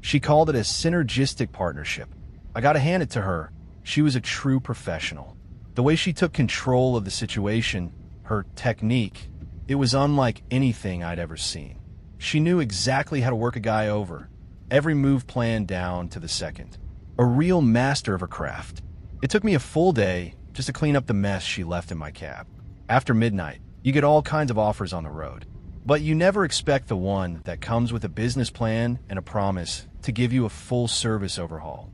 She called it a synergistic partnership. I gotta hand it to her. She was a true professional. The way she took control of the situation, her technique, it was unlike anything I'd ever seen. She knew exactly how to work a guy over, every move planned down to the second. A real master of her craft. It took me a full day just to clean up the mess she left in my cab. After midnight, you get all kinds of offers on the road, but you never expect the one that comes with a business plan and a promise to give you a full-service overhaul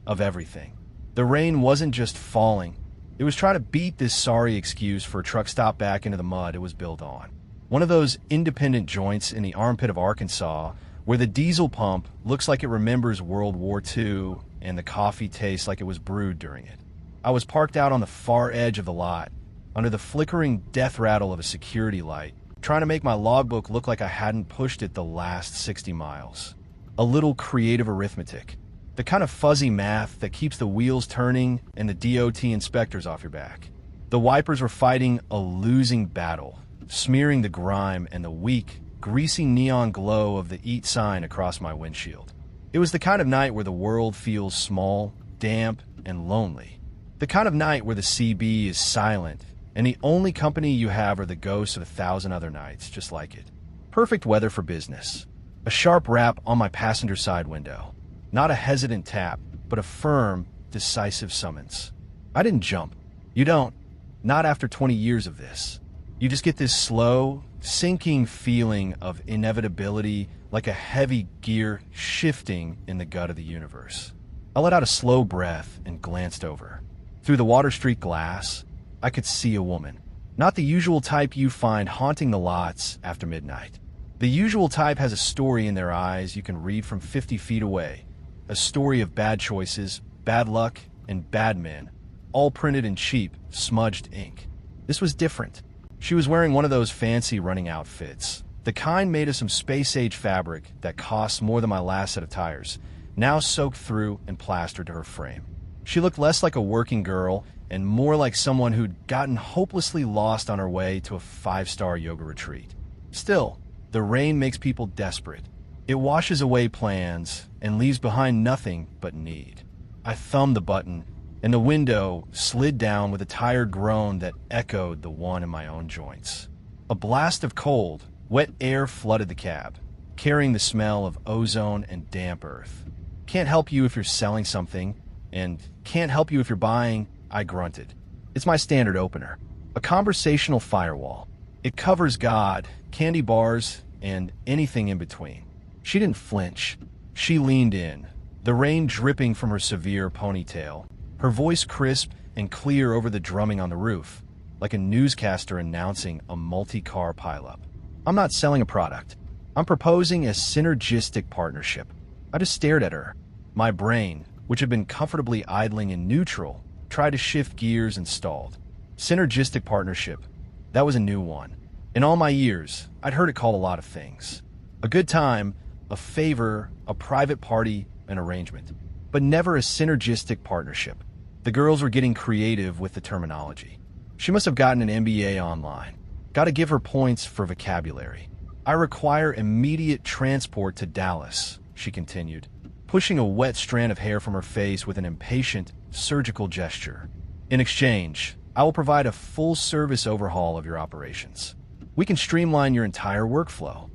of everything. The rain wasn't just falling. It was trying to beat this sorry excuse for a truck stop back into the mud it was built on. One of those independent joints in the armpit of Arkansas where the diesel pump looks like it remembers World War II and the coffee tastes like it was brewed during it. I was parked out on the far edge of the lot, under the flickering death rattle of a security light, trying to make my logbook look like I hadn't pushed it the last 60 miles. A little creative arithmetic. The kind of fuzzy math that keeps the wheels turning and the DOT inspectors off your back. The wipers were fighting a losing battle, smearing the grime and the weak, greasy neon glow of the EAT sign across my windshield. It was the kind of night where the world feels small, damp, and lonely. The kind of night where the CB is silent, and the only company you have are the ghosts of 1,000 other nights just like it. Perfect weather for business. A sharp rap on my passenger side window. Not a hesitant tap, but a firm, decisive summons. I didn't jump. You don't. Not after 20 years of this. You just get this slow, sinking feeling of inevitability, like a heavy gear shifting in the gut of the universe. I let out a slow breath and glanced over. Through the Water Street glass, I could see a woman. Not the usual type you find haunting the lots after midnight. The usual type has a story in their eyes you can read from 50 feet away. A story of bad choices, bad luck, and bad men, all printed in cheap, smudged ink. This was different. She was wearing one of those fancy running outfits, the kind made of some space-age fabric that costs more than my last set of tires, now soaked through and plastered to her frame. She looked less like a working girl and more like someone who'd gotten hopelessly lost on her way to a 5-star yoga retreat. Still, the rain makes people desperate. It washes away plans and leaves behind nothing but need. I thumbed the button, and the window slid down with a tired groan that echoed the one in my own joints. A blast of cold, wet air flooded the cab, carrying the smell of ozone and damp earth. Can't help you if you're selling something, and can't help you if you're buying, I grunted. It's my standard opener. A conversational firewall. It covers God, candy bars, and anything in between. She didn't flinch. She leaned in, the rain dripping from her severe ponytail, her voice crisp and clear over the drumming on the roof, like a newscaster announcing a multi-car pileup. I'm not selling a product. I'm proposing a synergistic partnership. I just stared at her. My brain, which had been comfortably idling in neutral, tried to shift gears and stalled. Synergistic partnership. That was a new one. In all my years, I'd heard it called a lot of things. A good time, a favor, a private party, an arrangement. But never a synergistic partnership. The girls were getting creative with the terminology. She must have gotten an MBA online. Gotta give her points for vocabulary. I require immediate transport to Dallas, she continued, pushing a wet strand of hair from her face with an impatient, surgical gesture. In exchange, I will provide a full-service overhaul of your operations. We can streamline your entire workflow.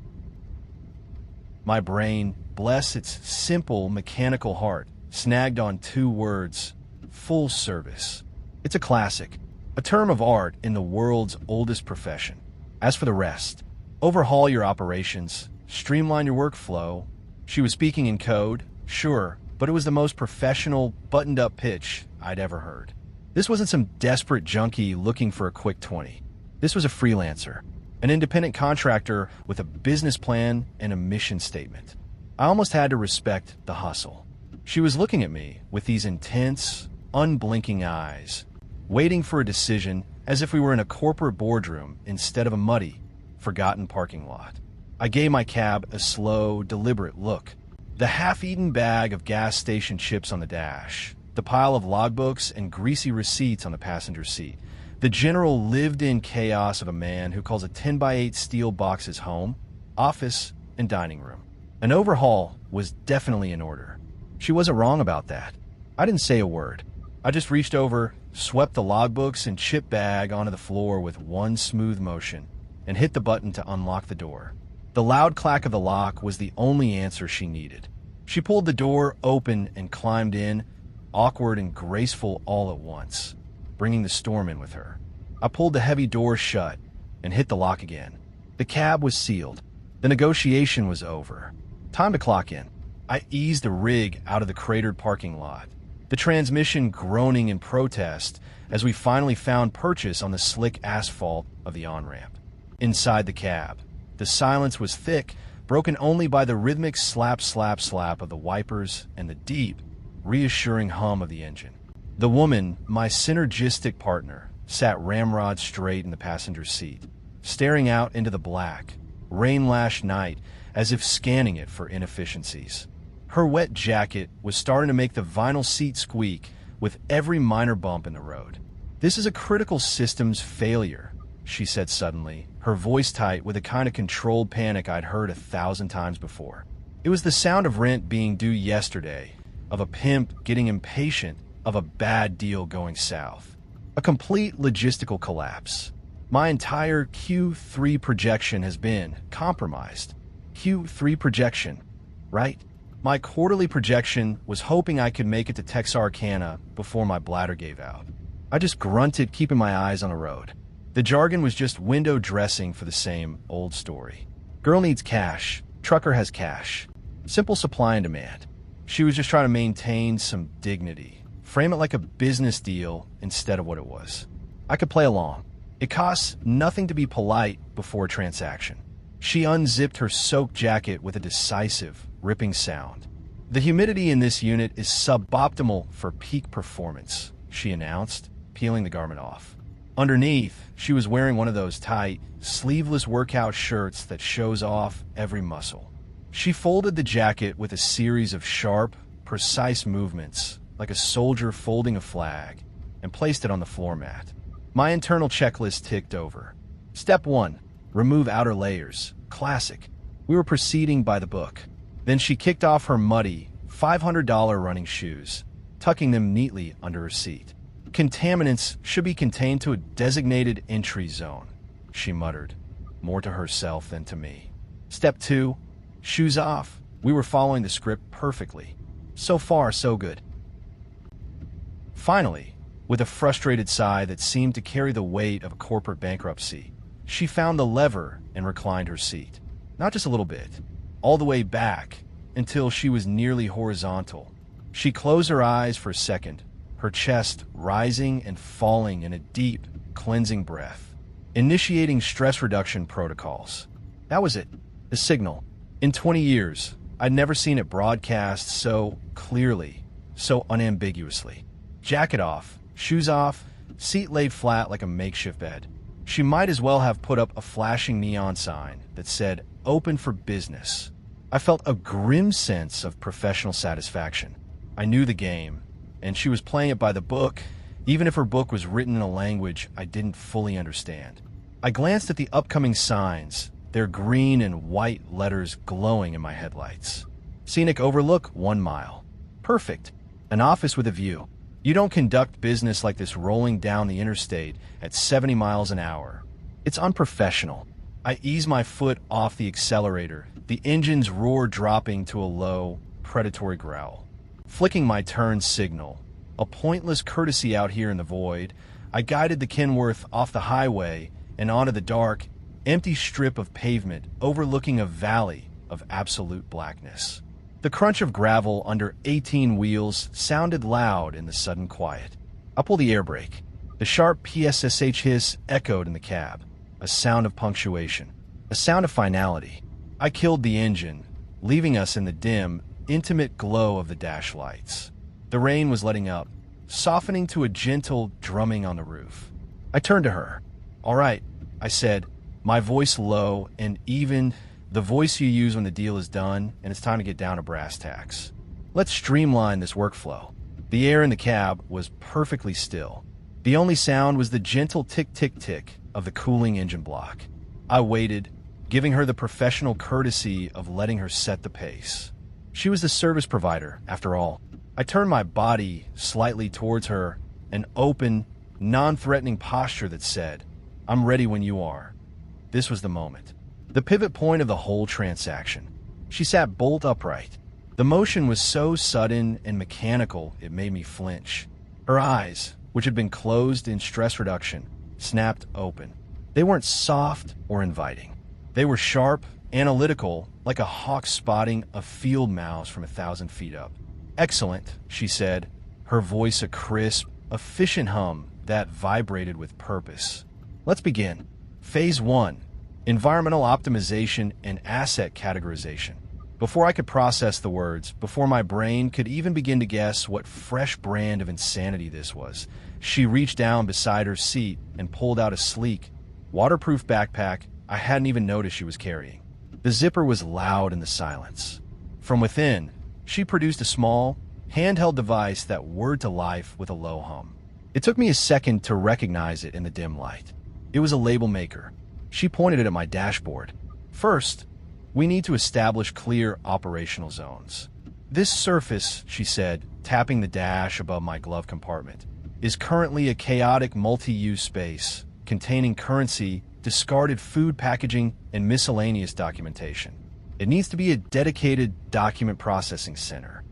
My brain, bless its simple, mechanical heart, snagged on 2 words: full service. It's a classic, a term of art in the world's oldest profession. As for the rest, overhaul your operations, streamline your workflow. She was speaking in code, sure, but it was the most professional, buttoned-up pitch I'd ever heard. This wasn't some desperate junkie looking for a quick 20. This was a freelancer, an independent contractor with a business plan and a mission statement. I almost had to respect the hustle. She was looking at me with these intense, unblinking eyes, waiting for a decision as if we were in a corporate boardroom instead of a muddy, forgotten parking lot. I gave my cab a slow, deliberate look. The half-eaten bag of gas station chips on the dash, the pile of logbooks and greasy receipts on the passenger seat, the general lived-in chaos of a man who calls a 10-by-8 steel box his home, office, and dining room. An overhaul was definitely in order. She wasn't wrong about that. I didn't say a word. I just reached over, swept the logbooks and chip bag onto the floor with one smooth motion, and hit the button to unlock the door. The loud clack of the lock was the only answer she needed. She pulled the door open and climbed in, awkward and graceful all at once, bringing the storm in with her. I pulled the heavy door shut and hit the lock again. The cab was sealed. The negotiation was over. Time to clock in. I eased the rig out of the cratered parking lot, the transmission groaning in protest as we finally found purchase on the slick asphalt of the on-ramp. Inside the cab, the silence was thick, broken only by the rhythmic slap, slap, slap of the wipers and the deep, reassuring hum of the engine. The woman, my synergistic partner, sat ramrod straight in the passenger seat, staring out into the black, rain-lashed night as if scanning it for inefficiencies. Her wet jacket was starting to make the vinyl seat squeak with every minor bump in the road. "This is a critical systems failure," she said suddenly, her voice tight with a kind of controlled panic I'd heard 1,000 times before. It was the sound of rent being due yesterday, of a pimp getting impatient, of a bad deal going south. A complete logistical collapse. My entire Q3 projection has been compromised. Q3 projection, right? My quarterly projection was hoping I could make it to Texarkana before my bladder gave out. I just grunted, keeping my eyes on the road. The jargon was just window dressing for the same old story. Girl needs cash. Trucker has cash. Simple supply and demand. She was just trying to maintain some dignity. Frame it like a business deal instead of what it was. I could play along. It costs nothing to be polite before a transaction. She unzipped her soaked jacket with a decisive, ripping sound. "The humidity in this unit is suboptimal for peak performance," she announced, peeling the garment off. Underneath, she was wearing one of those tight, sleeveless workout shirts that shows off every muscle. She folded the jacket with a series of sharp, precise movements, like a soldier folding a flag, and placed it on the floor mat. My internal checklist ticked over. Step 1, remove outer layers. Classic. We were proceeding by the book. Then she kicked off her muddy, $500 running shoes, tucking them neatly under her seat. "Contaminants should be contained to a designated entry zone," she muttered, more to herself than to me. Step 2, shoes off. We were following the script perfectly. So far, so good. Finally, with a frustrated sigh that seemed to carry the weight of a corporate bankruptcy, she found the lever and reclined her seat. Not just a little bit, all the way back until she was nearly horizontal. She closed her eyes for a second, her chest rising and falling in a deep, cleansing breath, initiating stress reduction protocols. That was it, the signal. In 20 years, I'd never seen it broadcast so clearly, so unambiguously. Jacket off, shoes off, seat laid flat like a makeshift bed. She might as well have put up a flashing neon sign that said, "Open for business." I felt a grim sense of professional satisfaction. I knew the game, and she was playing it by the book, even if her book was written in a language I didn't fully understand. I glanced at the upcoming signs, their green and white letters glowing in my headlights. Scenic overlook, 1 mile. Perfect. An office with a view. You don't conduct business like this rolling down the interstate at 70 miles an hour. It's unprofessional. I ease my foot off the accelerator, the engine's roar dropping to a low, predatory growl. Flicking my turn signal, a pointless courtesy out here in the void, I guided the Kenworth off the highway and onto the dark, empty strip of pavement overlooking a valley of absolute blackness. The crunch of gravel under 18 wheels sounded loud in the sudden quiet. I pulled the air brake. The sharp PSSH hiss echoed in the cab, a sound of punctuation, a sound of finality. I killed the engine, leaving us in the dim, intimate glow of the dash lights. The rain was letting up, softening to a gentle drumming on the roof. I turned to her. "All right," I said, my voice low and even, the voice you use when the deal is done and it's time to get down to brass tacks. "Let's streamline this workflow." The air in the cab was perfectly still. The only sound was the gentle tick-tick-tick of the cooling engine block. I waited, giving her the professional courtesy of letting her set the pace. She was the service provider, after all. I turned my body slightly towards her, an open, non-threatening posture that said, "I'm ready when you are." This was the moment. The pivot point of the whole transaction. She sat bolt upright. The motion was so sudden and mechanical it made me flinch. Her eyes, which had been closed in stress reduction, snapped open. They weren't soft or inviting. They were sharp, analytical, like a hawk spotting a field mouse from 1,000 feet up. "Excellent," she said, her voice a crisp, efficient hum that vibrated with purpose. "Let's begin. Phase 1, environmental optimization and asset categorization." Before I could process the words, before my brain could even begin to guess what fresh brand of insanity this was, she reached down beside her seat and pulled out a sleek, waterproof backpack I hadn't even noticed she was carrying. The zipper was loud in the silence. From within, she produced a small, handheld device that whirred to life with a low hum. It took me a second to recognize it in the dim light. It was a label maker. She pointed it at my dashboard. "First, we need to establish clear operational zones. This surface," she said, tapping the dash above my glove compartment, "is currently a chaotic multi-use space containing currency, discarded food packaging, and miscellaneous documentation. It needs to be a dedicated document processing center."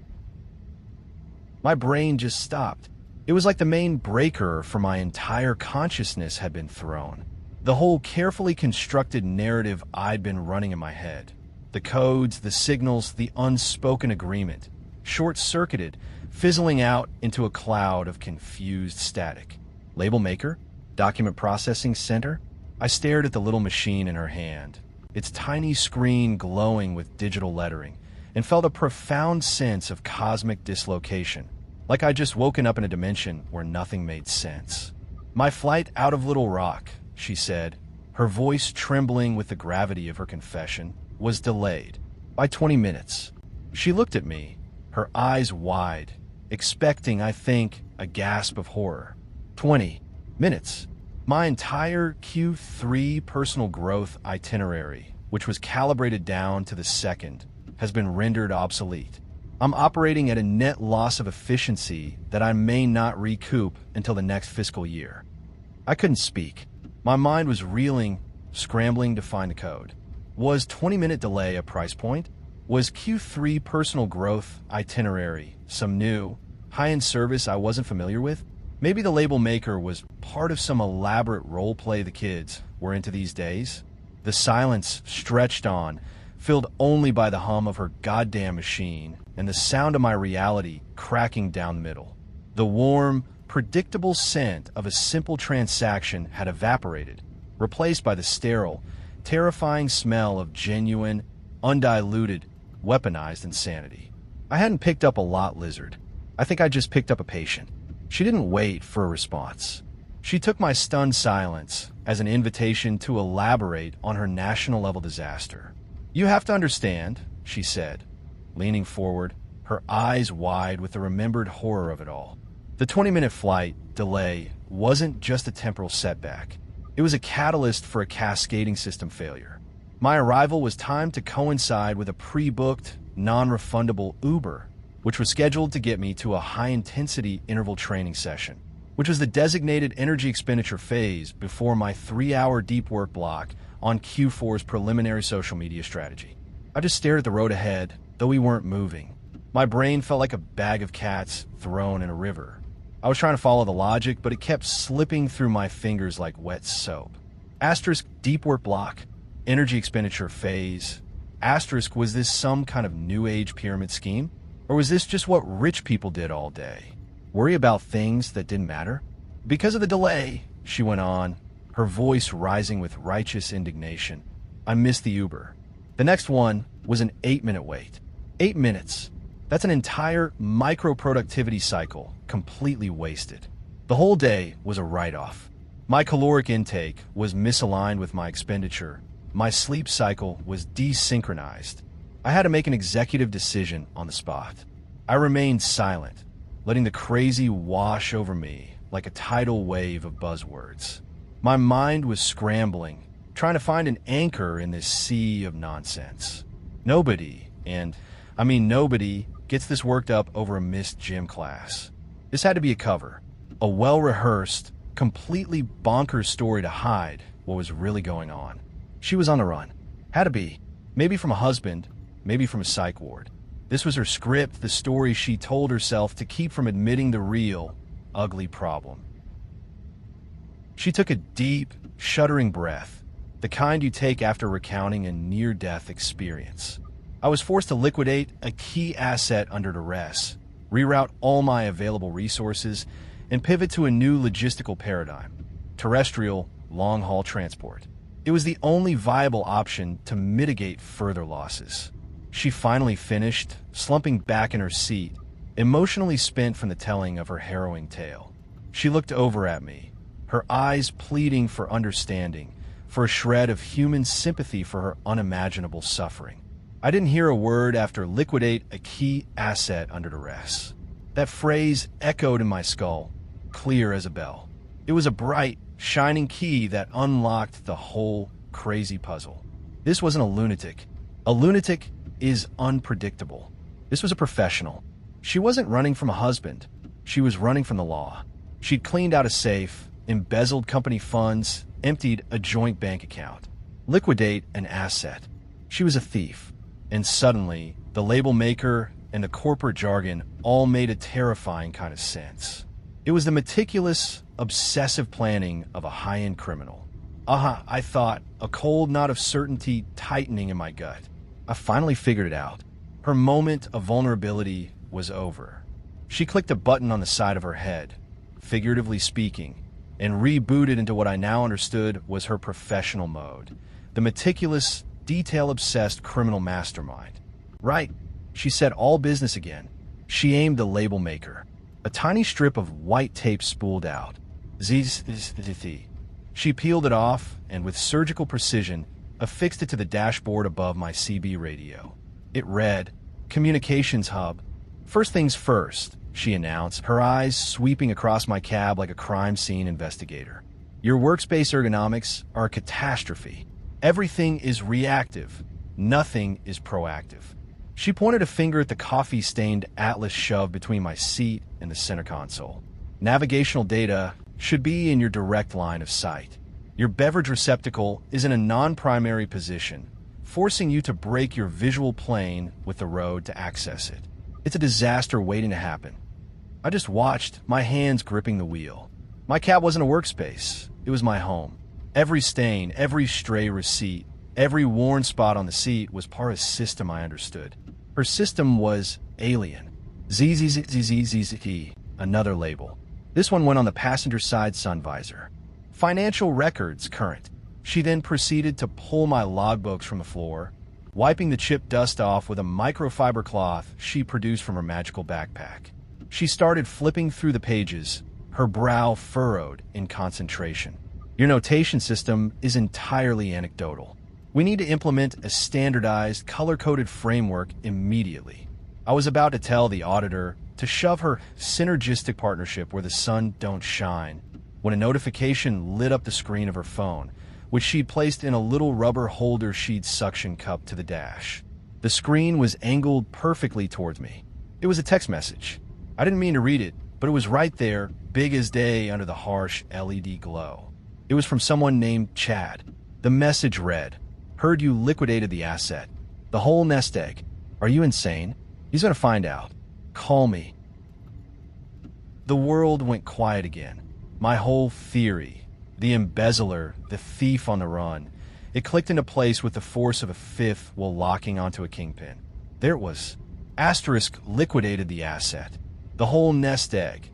My brain just stopped. It was like the main breaker for my entire consciousness had been thrown. The whole carefully constructed narrative I'd been running in my head. The codes, the signals, the unspoken agreement, short-circuited, fizzling out into a cloud of confused static. Label maker? Document processing center? I stared at the little machine in her hand, its tiny screen glowing with digital lettering, and felt a profound sense of cosmic dislocation, like I'd just woken up in a dimension where nothing made sense. "My flight out of Little Rock," she said, her voice trembling with the gravity of her confession, "was delayed by 20 minutes. She looked at me, her eyes wide, expecting, I think, a gasp of horror. 20 minutes. My entire Q3 personal growth itinerary, which was calibrated down to the second, has been rendered obsolete. I'm operating at a net loss of efficiency that I may not recoup until the next fiscal year." I couldn't speak. My mind was reeling, scrambling to find the code. Was 20-minute delay a price point? Was Q3 personal growth itinerary some new, high-end service I wasn't familiar with? Maybe the label maker was part of some elaborate role play the kids were into these days? The silence stretched on, filled only by the hum of her goddamn machine and the sound of my reality cracking down the middle. The warm, predictable scent of a simple transaction had evaporated, replaced by the sterile, terrifying smell of genuine, undiluted, weaponized insanity. I hadn't picked up a lot lizard. I think I just picked up a patient. She didn't wait for a response. She took my stunned silence as an invitation to elaborate on her national-level disaster. "You have to understand," she said, leaning forward, her eyes wide with the remembered horror of it all. The 20-minute flight delay wasn't just a temporal setback. It was a catalyst for a cascading system failure. My arrival was timed to coincide with a pre-booked, non-refundable Uber, which was scheduled to get me to a high-intensity interval training session, which was the designated energy expenditure phase before my 3-hour deep work block on Q4's preliminary social media strategy. I just stared at the road ahead, though we weren't moving. My brain felt like a bag of cats thrown in a river. I was trying to follow the logic, but it kept slipping through my fingers like wet soap. Asterisk deep work block, energy expenditure phase. Asterisk, was this some kind of new age pyramid scheme? Or was this just what rich people did all day? Worry about things that didn't matter? "Because of the delay," she went on, her voice rising with righteous indignation, "I missed the Uber. The next one was an 8-minute wait. 8 minutes. That's an entire micro-productivity cycle completely wasted. The whole day was a write-off. My caloric intake was misaligned with my expenditure. My sleep cycle was desynchronized. I had to make an executive decision on the spot. I remained silent, letting the crazy wash over me like a tidal wave of buzzwords. My mind was scrambling, trying to find an anchor in this sea of nonsense. Nobody, and I mean nobody, gets this worked up over a missed gym class. This had to be a cover, a well-rehearsed, completely bonkers story to hide what was really going on. She was on the run. Had to be. Maybe from a husband, maybe from a psych ward. This was her script, the story she told herself to keep from admitting the real, ugly problem. She took a deep, shuddering breath, the kind you take after recounting a near-death experience. I was forced to liquidate a key asset under duress, reroute all my available resources, and pivot to a new logistical paradigm: terrestrial, long-haul transport. It was the only viable option to mitigate further losses. She finally finished, slumping back in her seat, emotionally spent from the telling of her harrowing tale. She looked over at me, her eyes pleading for understanding, for a shred of human sympathy for her unimaginable suffering. I didn't hear a word after liquidate a key asset under duress. That phrase echoed in my skull, clear as a bell. It was a bright, shining key that unlocked the whole crazy puzzle. This wasn't a lunatic. A lunatic is unpredictable. This was a professional. She wasn't running from a husband. She was running from the law. She'd cleaned out a safe, embezzled company funds, emptied a joint bank account. Liquidate an asset. She was a thief. And suddenly, the label maker and the corporate jargon all made a terrifying kind of sense. It was the meticulous, obsessive planning of a high-end criminal. I thought, a cold knot of certainty tightening in my gut. I finally figured it out. Her moment of vulnerability was over. She clicked a button on the side of her head, figuratively speaking, and rebooted into what I now understood was her professional mode. The meticulous, detail-obsessed criminal mastermind. Right, she said all business again. She aimed the label maker. A tiny strip of white tape spooled out. She peeled it off and, with surgical precision, affixed it to the dashboard above my CB radio. It read, "Communications Hub. First things first," she announced, her eyes sweeping across my cab like a crime scene investigator. "Your workspace ergonomics are a catastrophe. Everything is reactive. Nothing is proactive." She pointed a finger at the coffee-stained atlas shoved between my seat and the center console. "Navigational data should be in your direct line of sight. Your beverage receptacle is in a non-primary position, forcing you to break your visual plane with the road to access it. It's a disaster waiting to happen." I just watched, my hands gripping the wheel. My cab wasn't a workspace. It was my home. Every stain, every stray receipt, every worn spot on the seat was part of a system I understood. Her system was alien. ZZZZZZZ, another label. This one went on the passenger side sun visor. "Financial records current." She then proceeded to pull my logbooks from the floor, wiping the chip dust off with a microfiber cloth she produced from her magical backpack. She started flipping through the pages, her brow furrowed in concentration. "Your notation system is entirely anecdotal. We need to implement a standardized, color-coded framework immediately." I was about to tell the auditor to shove her synergistic partnership where the sun don't shine, when a notification lit up the screen of her phone, which she'd placed in a little rubber holder she'd suction cupped to the dash. The screen was angled perfectly towards me. It was a text message. I didn't mean to read it, but it was right there, big as day under the harsh LED glow. It was from someone named Chad. The message read, "Heard you liquidated the asset. The whole nest egg. Are you insane? He's gonna find out. Call me." The world went quiet again. My whole theory, the embezzler, the thief on the run, it clicked into place with the force of a fifth while locking onto a kingpin. There it was. Asterisk liquidated the asset. The whole nest egg.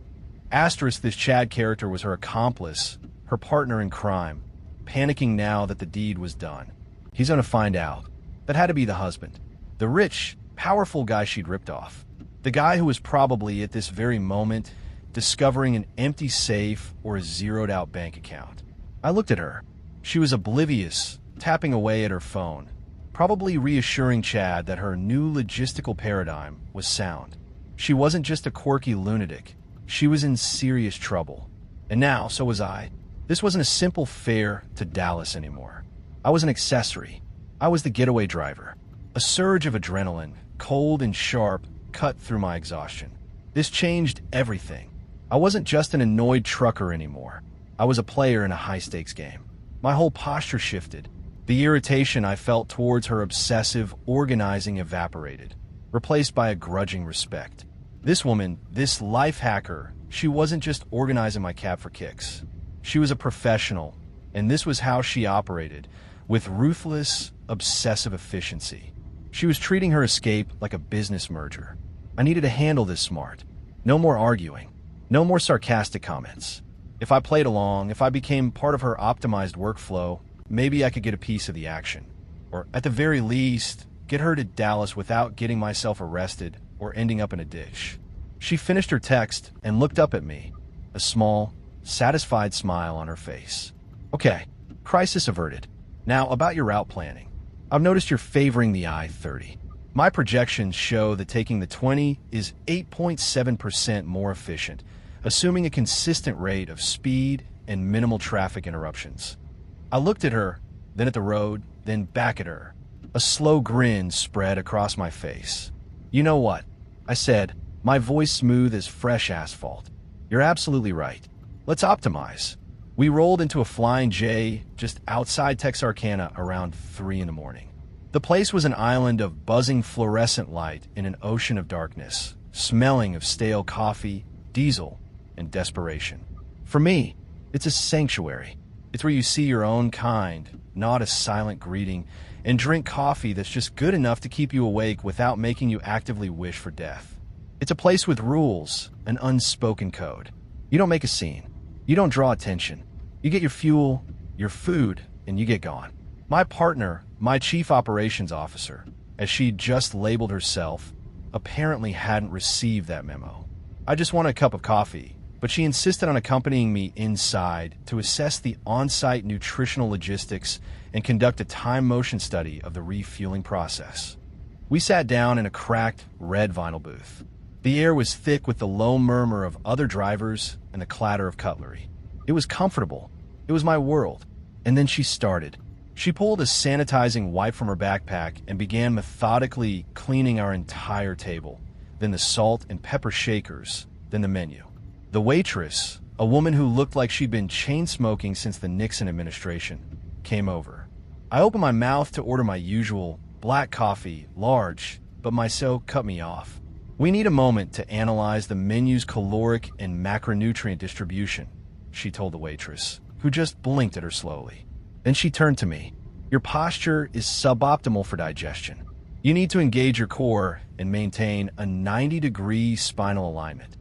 Asterisk, this Chad character was her accomplice, her partner in crime, panicking now that the deed was done. He's gonna find out. That had to be the husband. The rich, powerful guy she'd ripped off. The guy who was probably, at this very moment, discovering an empty safe or a zeroed-out bank account. I looked at her. She was oblivious, tapping away at her phone, probably reassuring Chad that her new logistical paradigm was sound. She wasn't just a quirky lunatic. She was in serious trouble. And now, so was I. This wasn't a simple fare to Dallas anymore. I was an accessory. I was the getaway driver. A surge of adrenaline, cold and sharp, cut through my exhaustion. This changed everything. I wasn't just an annoyed trucker anymore. I was a player in a high-stakes game. My whole posture shifted. The irritation I felt towards her obsessive organizing evaporated, replaced by a grudging respect. This woman, this life hacker, she wasn't just organizing my cab for kicks. She was a professional, and this was how she operated, with ruthless, obsessive efficiency. She was treating her escape like a business merger. I needed to handle this smart. No more arguing. No more sarcastic comments. If I played along, if I became part of her optimized workflow, maybe I could get a piece of the action. Or, at the very least, get her to Dallas without getting myself arrested or ending up in a ditch. She finished her text and looked up at me, a small, satisfied smile on her face. Okay, crisis averted. Now, about your route planning. I've noticed you're favoring the I-30. My projections show that taking the 20 is 8.7% more efficient, assuming a consistent rate of speed and minimal traffic interruptions. I looked at her, then at the road, then back at her. A slow grin spread across my face. You know what? I said, my voice smooth as fresh asphalt. You're absolutely right. Let's optimize. We rolled into a Flying J just outside Texarkana around 3 in the morning. The place was an island of buzzing fluorescent light in an ocean of darkness, smelling of stale coffee, diesel, and desperation. For me, it's a sanctuary. It's where you see your own kind, nod a silent greeting, and drink coffee that's just good enough to keep you awake without making you actively wish for death. It's a place with rules, an unspoken code. You don't make a scene. You don't draw attention. You get your fuel, your food, and you get gone. My partner, my chief operations officer, as she just labeled herself, apparently hadn't received that memo. I just wanted a cup of coffee, but she insisted on accompanying me inside to assess the on-site nutritional logistics and conduct a time-motion study of the refueling process. We sat down in a cracked, red vinyl booth. The air was thick with the low murmur of other drivers and the clatter of cutlery. It was comfortable. It was my world. And then she started. She pulled a sanitizing wipe from her backpack and began methodically cleaning our entire table, then the salt and pepper shakers, then the menu. The waitress, a woman who looked like she'd been chain-smoking since the Nixon administration, came over. I opened my mouth to order my usual black coffee, large, but my so cut me off. We need a moment to analyze the menu's caloric and macronutrient distribution, she told the waitress, who just blinked at her slowly. Then she turned to me. Your posture is suboptimal for digestion. You need to engage your core and maintain a 90-degree spinal alignment.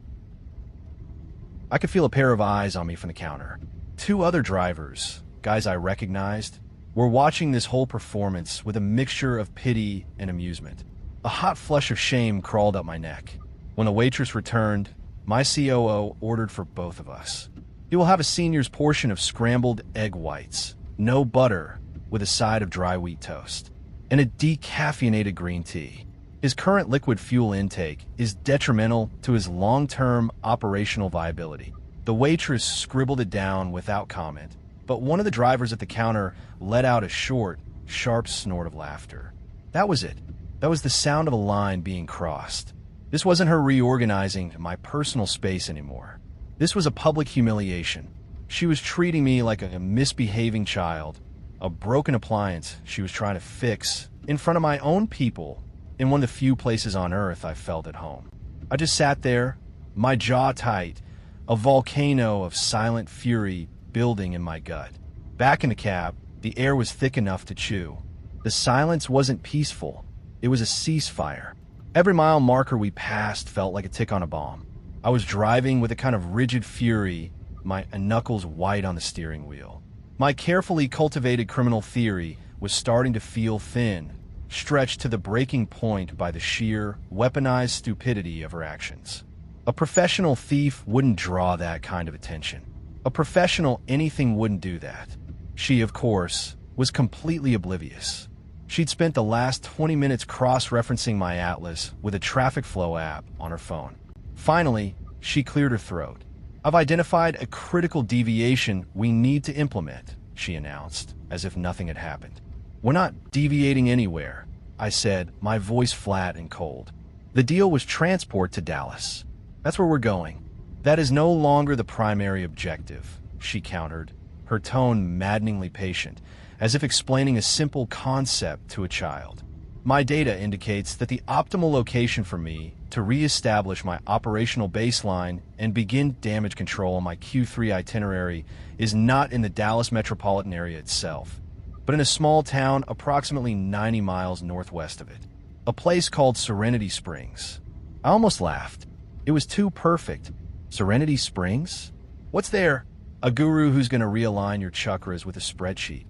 I could feel a pair of eyes on me from the counter. 2 other drivers, guys I recognized, were watching this whole performance with a mixture of pity and amusement. A hot flush of shame crawled up my neck. When the waitress returned, my COO ordered for both of us. He will have a senior's portion of scrambled egg whites, no butter, with a side of dry wheat toast, and a decaffeinated green tea. His current liquid fuel intake is detrimental to his long-term operational viability. The waitress scribbled it down without comment, but one of the drivers at the counter let out a short, sharp snort of laughter. That was it. That was the sound of a line being crossed. This wasn't her reorganizing my personal space anymore. This was a public humiliation. She was treating me like a misbehaving child, a broken appliance she was trying to fix in front of my own people in one of the few places on earth I felt at home. I just sat there, my jaw tight, a volcano of silent fury building in my gut. Back in the cab, the air was thick enough to chew. The silence wasn't peaceful. It was a ceasefire. Every mile marker we passed felt like a tick on a bomb. I was driving with a kind of rigid fury, my knuckles white on the steering wheel. My carefully cultivated criminal theory was starting to feel thin, stretched to the breaking point by the sheer, weaponized stupidity of her actions. A professional thief wouldn't draw that kind of attention. A professional anything wouldn't do that. She, of course, was completely oblivious. She'd spent the last 20 minutes cross-referencing my atlas with a traffic flow app on her phone. Finally, she cleared her throat. I've identified a critical deviation we need to implement, she announced, as if nothing had happened. "We're not deviating anywhere," I said, my voice flat and cold. "The deal was transport to Dallas. That's where we're going." "That is no longer the primary objective," she countered, her tone maddeningly patient, as if explaining a simple concept to a child. "My data indicates that the optimal location for me to re-establish my operational baseline and begin damage control on my Q3 itinerary is not in the Dallas metropolitan area itself, but in a small town approximately 90 miles northwest of it. A place called Serenity Springs." I almost laughed. It was too perfect. Serenity Springs? What's there? "A guru who's going to realign your chakras with a spreadsheet."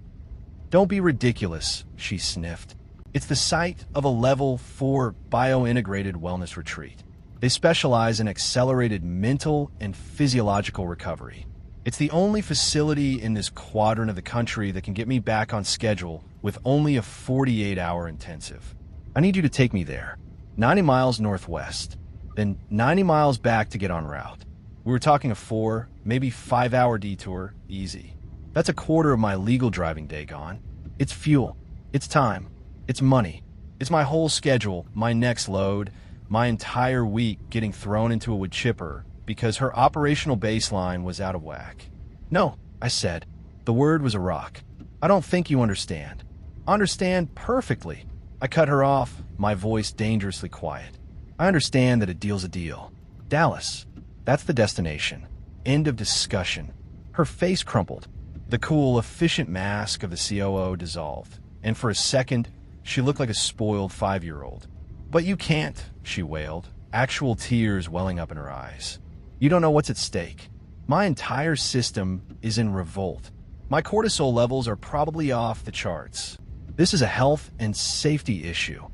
"Don't be ridiculous," she sniffed. "It's the site of a level 4 bio-integrated wellness retreat. They specialize in accelerated mental and physiological recovery. It's the only facility in this quadrant of the country that can get me back on schedule with only a 48-hour intensive. I need you to take me there. 90 miles northwest, then 90 miles back to get on route. We were talking a 4, maybe 5-hour detour, easy. That's a quarter of my legal driving day gone. It's fuel. It's time. It's money. It's my whole schedule, my next load, my entire week getting thrown into a wood chipper because her operational baseline was out of whack." "No," I said. The word was a rock. "I don't think you understand." "I understand perfectly." I cut her off, my voice dangerously quiet. "I understand that a deal's a deal. Dallas. That's the destination. End of discussion." Her face crumpled. The cool, efficient mask of the COO dissolved, and for a second, she looked like a spoiled 5-year-old. "But you can't," she wailed, actual tears welling up in her eyes. "You don't know what's at stake. My entire system is in revolt. My cortisol levels are probably off the charts. This is a health and safety issue."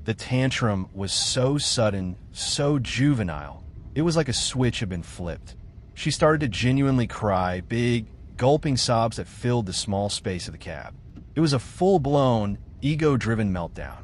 The tantrum was so sudden, so juvenile, it was like a switch had been flipped. She started to genuinely cry, big, gulping sobs that filled the small space of the cab. It was a full-blown, ego-driven meltdown.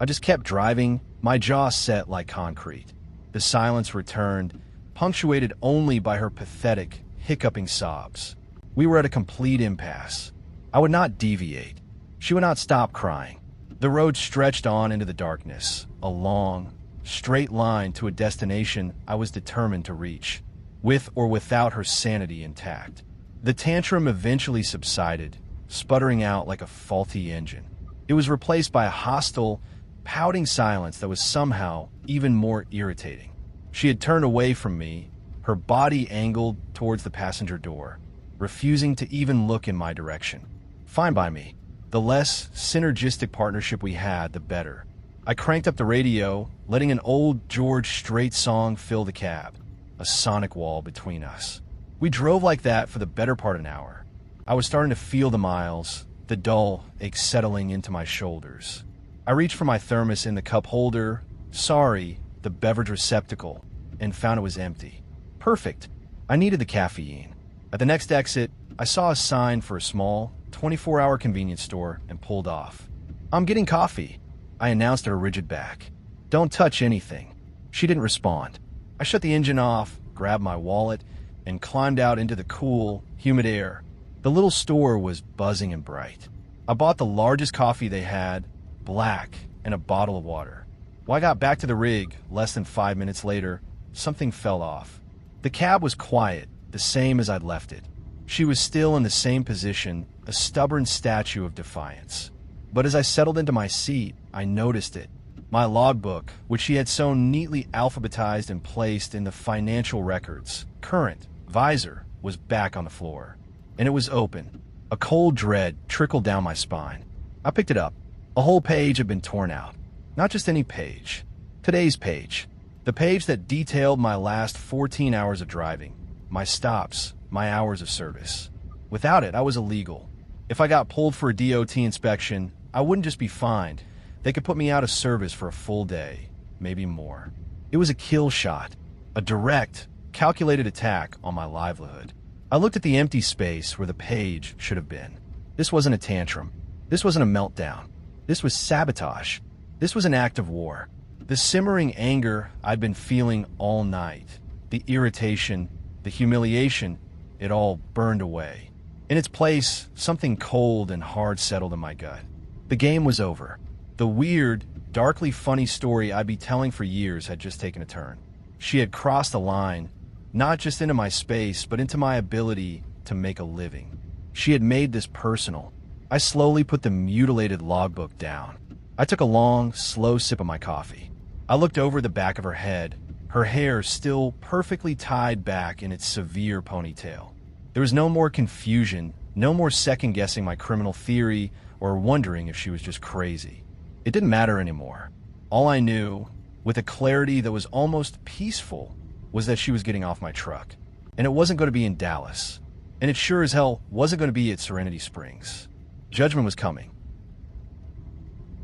I just kept driving, my jaw set like concrete. The silence returned, punctuated only by her pathetic, hiccuping sobs. We were at a complete impasse. I would not deviate. She would not stop crying. The road stretched on into the darkness, a long, straight line to a destination I was determined to reach, with or without her sanity intact. The tantrum eventually subsided, sputtering out like a faulty engine. It was replaced by a hostile, pouting silence that was somehow even more irritating. She had turned away from me, her body angled towards the passenger door, refusing to even look in my direction. Fine by me. The less synergistic partnership we had, the better. I cranked up the radio, letting an old George Strait song fill the cab, a sonic wall between us. We drove like that for the better part of an hour. I was starting to feel the miles, the dull ache settling into my shoulders. I reached for my thermos in the cup holder, the beverage receptacle, and found it was empty. Perfect. I needed the caffeine. At the next exit, I saw a sign for a small, 24-hour convenience store and pulled off. "I'm getting coffee," I announced at her rigid back. "Don't touch anything." She didn't respond. I shut the engine off, grabbed my wallet, and climbed out into the cool, humid air. The little store was buzzing and bright. I bought the largest coffee they had, black, and a bottle of water. When I got back to the rig, less than 5 minutes later, something fell off. The cab was quiet, the same as I'd left it. She was still in the same position, a stubborn statue of defiance. But as I settled into my seat, I noticed it. My logbook, which she had so neatly alphabetized and placed in the financial records, current, visor, was back on the floor. And it was open. A cold dread trickled down my spine. I picked it up. A whole page had been torn out. Not just any page. Today's page. The page that detailed my last 14 hours of driving, my stops, my hours of service. Without it, I was illegal. If I got pulled for a DOT inspection, I wouldn't just be fined. They could put me out of service for a full day, maybe more. It was a kill shot, a direct, calculated attack on my livelihood. I looked at the empty space where the page should have been. This wasn't a tantrum. This wasn't a meltdown. This was sabotage. This was an act of war. The simmering anger I'd been feeling all night, the irritation, the humiliation, it all burned away. In its place, something cold and hard settled in my gut. The game was over. The weird, darkly funny story I'd be telling for years had just taken a turn. She had crossed a line, not just into my space, but into my ability to make a living. She had made this personal. I slowly put the mutilated logbook down. I took a long, slow sip of my coffee. I looked over the back of her head, her hair still perfectly tied back in its severe ponytail. There was no more confusion, no more second-guessing my criminal theory or wondering if she was just crazy. It didn't matter anymore. All I knew, with a clarity that was almost peaceful, was that she was getting off my truck. And it wasn't going to be in Dallas. And it sure as hell wasn't going to be at Serenity Springs. Judgment was coming.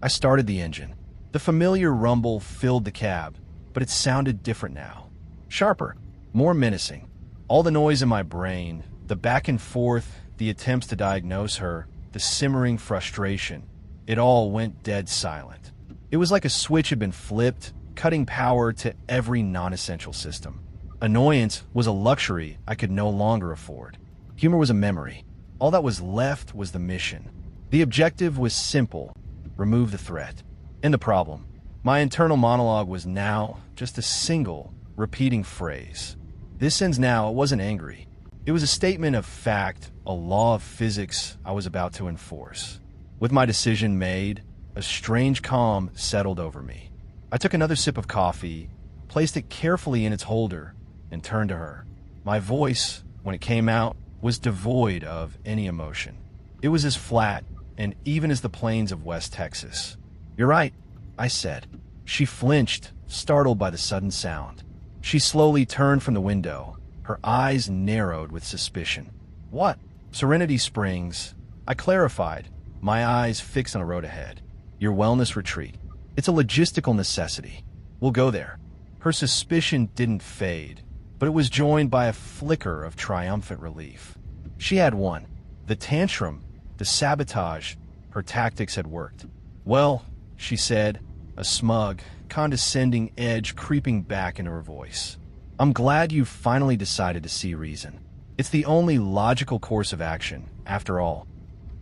I started the engine. The familiar rumble filled the cab, but it sounded different now. Sharper, more menacing. All the noise in my brain, the back and forth, the attempts to diagnose her, the simmering frustration, it all went dead silent. It was like a switch had been flipped, cutting power to every non-essential system. Annoyance was a luxury I could no longer afford. Humor was a memory. All that was left was the mission. The objective was simple: remove the threat. And the problem, my internal monologue was now just a single, repeating phrase. This ends now. It wasn't angry. It was a statement of fact, a law of physics I was about to enforce. With my decision made, a strange calm settled over me. I took another sip of coffee, placed it carefully in its holder, and turned to her. My voice, when it came out, was devoid of any emotion. It was as flat and even as the plains of West Texas. "You're right," I said. She flinched, startled by the sudden sound. She slowly turned from the window, her eyes narrowed with suspicion. "What?" "Serenity Springs," I clarified, my eyes fixed on the road ahead. "Your wellness retreat. It's a logistical necessity. We'll go there." Her suspicion didn't fade, but it was joined by a flicker of triumphant relief. She had won. The tantrum, the sabotage, her tactics had worked. "Well," she said, a smug, condescending edge creeping back into her voice, "I'm glad you finally decided to see reason. It's the only logical course of action, after all."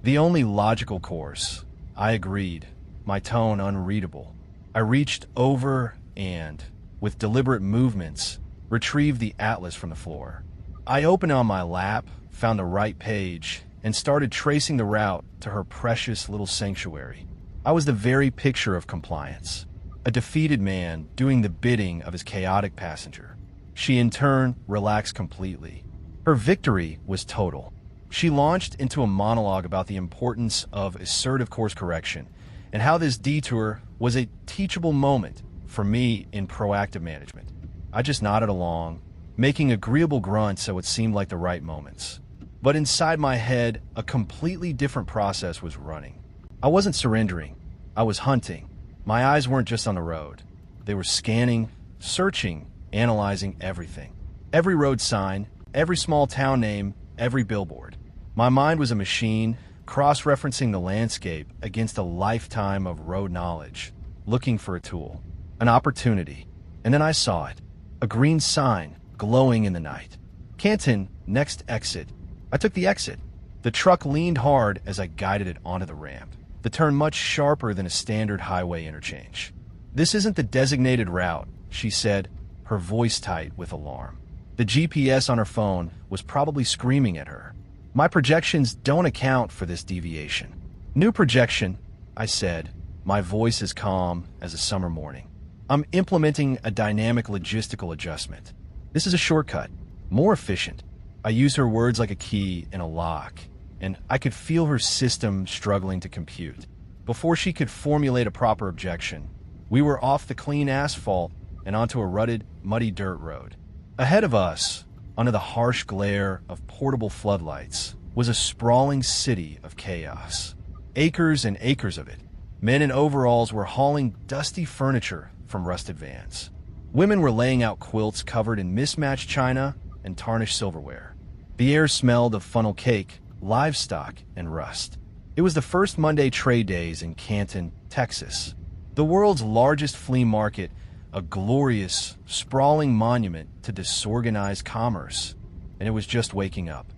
"The only logical course," I agreed, my tone unreadable. I reached over and, with deliberate movements, retrieved the atlas from the floor. I opened it on my lap, found the right page, and started tracing the route to her precious little sanctuary. I was the very picture of compliance. A defeated man doing the bidding of his chaotic passenger. She, in turn, relaxed completely. Her victory was total. She launched into a monologue about the importance of assertive course correction and how this detour was a teachable moment for me in proactive management. I just nodded along, making agreeable grunts so it seemed like the right moments. But inside my head, a completely different process was running. I wasn't surrendering. I was hunting. My eyes weren't just on the road. They were scanning, searching, analyzing everything. Every road sign, every small town name, every billboard. My mind was a machine, cross-referencing the landscape against a lifetime of road knowledge, looking for a tool, an opportunity. And then I saw it. A green sign glowing in the night. "Canton, next exit." I took the exit. The truck leaned hard as I guided it onto the ramp, the turn much sharper than a standard highway interchange. "This isn't the designated route," she said, her voice tight with alarm. The GPS on her phone was probably screaming at her. "My projections don't account for this deviation." "New projection," I said, my voice as calm as a summer morning. "I'm implementing a dynamic logistical adjustment. This is a shortcut, more efficient." I used her words like a key in a lock, and I could feel her system struggling to compute. Before she could formulate a proper objection, we were off the clean asphalt and onto a rutted, muddy dirt road. Ahead of us, under the harsh glare of portable floodlights, was a sprawling city of chaos. Acres and acres of it. Men in overalls were hauling dusty furniture from rusted vans. Women were laying out quilts covered in mismatched china and tarnished silverware. The air smelled of funnel cake, livestock, and rust. It was the first Monday trade days in Canton, Texas. The world's largest flea market, a glorious, sprawling monument to disorganized commerce. And it was just waking up.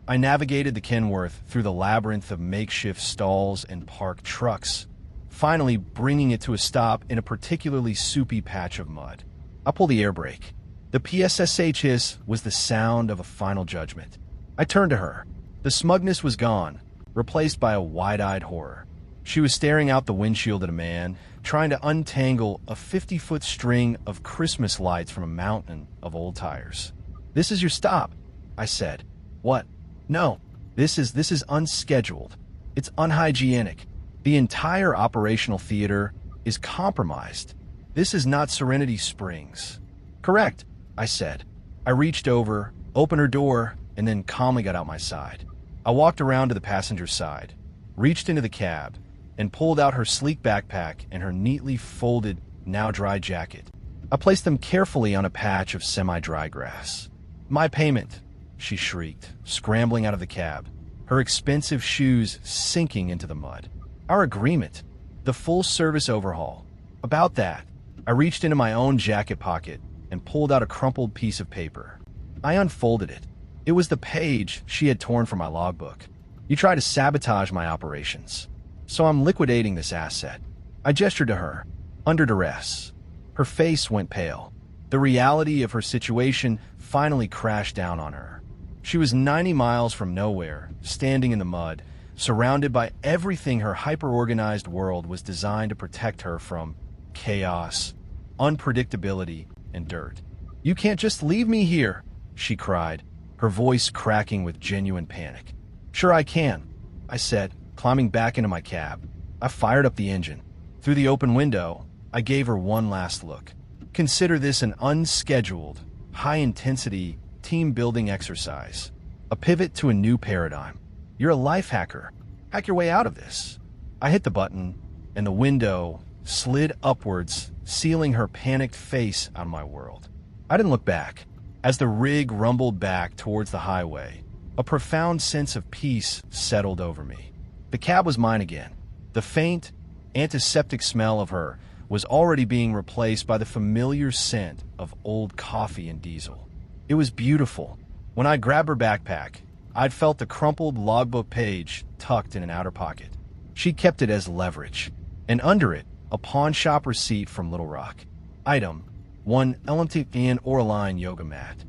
I navigated the Kenworth through the labyrinth of makeshift stalls and parked trucks, finally bringing it to a stop in a particularly soupy patch of mud. I pulled the air brake. The PSSH hiss was the sound of a final judgment. I turned to her. The smugness was gone, replaced by a wide-eyed horror. She was staring out the windshield at a man, trying to untangle a 50-foot string of Christmas lights from a mountain of old tires. "This is your stop," I said. "What?" "No, this is unscheduled. It's unhygienic. The entire operational theater is compromised. This is not Serenity Springs." "Correct," I said. I reached over, opened her door, and then calmly got out my side. I walked around to the passenger side, reached into the cab, and pulled out her sleek backpack and her neatly folded, now dry jacket. I placed them carefully on a patch of semi-dry grass. "My payment," she shrieked, scrambling out of the cab, her expensive shoes sinking into the mud. "Our agreement, the full-service overhaul. About that." I reached into my own jacket pocket and pulled out a crumpled piece of paper. I unfolded it. It was the page she had torn from my logbook. "You try to sabotage my operations, so I'm liquidating this asset." I gestured to her, under duress. Her face went pale. The reality of her situation finally crashed down on her. She was 90 miles from nowhere, standing in the mud, surrounded by everything her hyper-organized world was designed to protect her from: chaos, unpredictability, and dirt. "You can't just leave me here," she cried, her voice cracking with genuine panic. "Sure I can," I said, climbing back into my cab. I fired up the engine. Through the open window, I gave her one last look. "Consider this an unscheduled, high-intensity, team-building exercise. A pivot to a new paradigm. You're a life hacker. Hack your way out of this." I hit the button, and the window slid upwards, sealing her panicked face out of my world. I didn't look back. As the rig rumbled back towards the highway, a profound sense of peace settled over me. The cab was mine again. The faint, antiseptic smell of her was already being replaced by the familiar scent of old coffee and diesel. It was beautiful. When I grabbed her backpack, I'd felt the crumpled logbook page tucked in an outer pocket. She kept it as leverage, and under it, a pawn shop receipt from Little Rock. Item: one LMT or line yoga mat.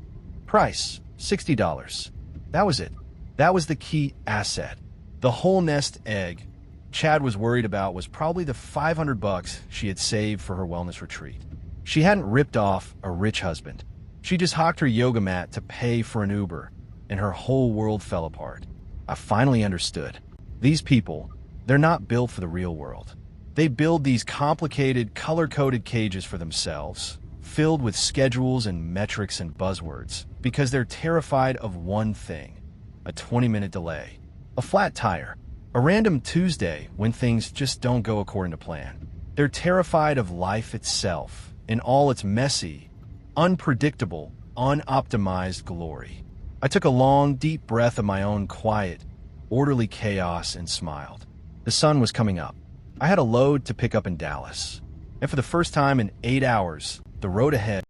Price: $60. That was it. That was the key asset. The whole nest egg Chad was worried about was probably the $500 she had saved for her wellness retreat. She hadn't ripped off a rich husband. She just hocked her yoga mat to pay for an Uber, and her whole world fell apart. I finally understood. These people, they're not built for the real world. They build these complicated, color-coded cages for themselves, filled with schedules and metrics and buzzwords, because they're terrified of one thing: a 20-minute delay, a flat tire, a random Tuesday when things just don't go according to plan. They're terrified of life itself in all its messy, unpredictable, unoptimized glory. I took a long, deep breath of my own quiet, orderly chaos and smiled. The sun was coming up. I had a load to pick up in Dallas, and for the first time in 8 hours, the road ahead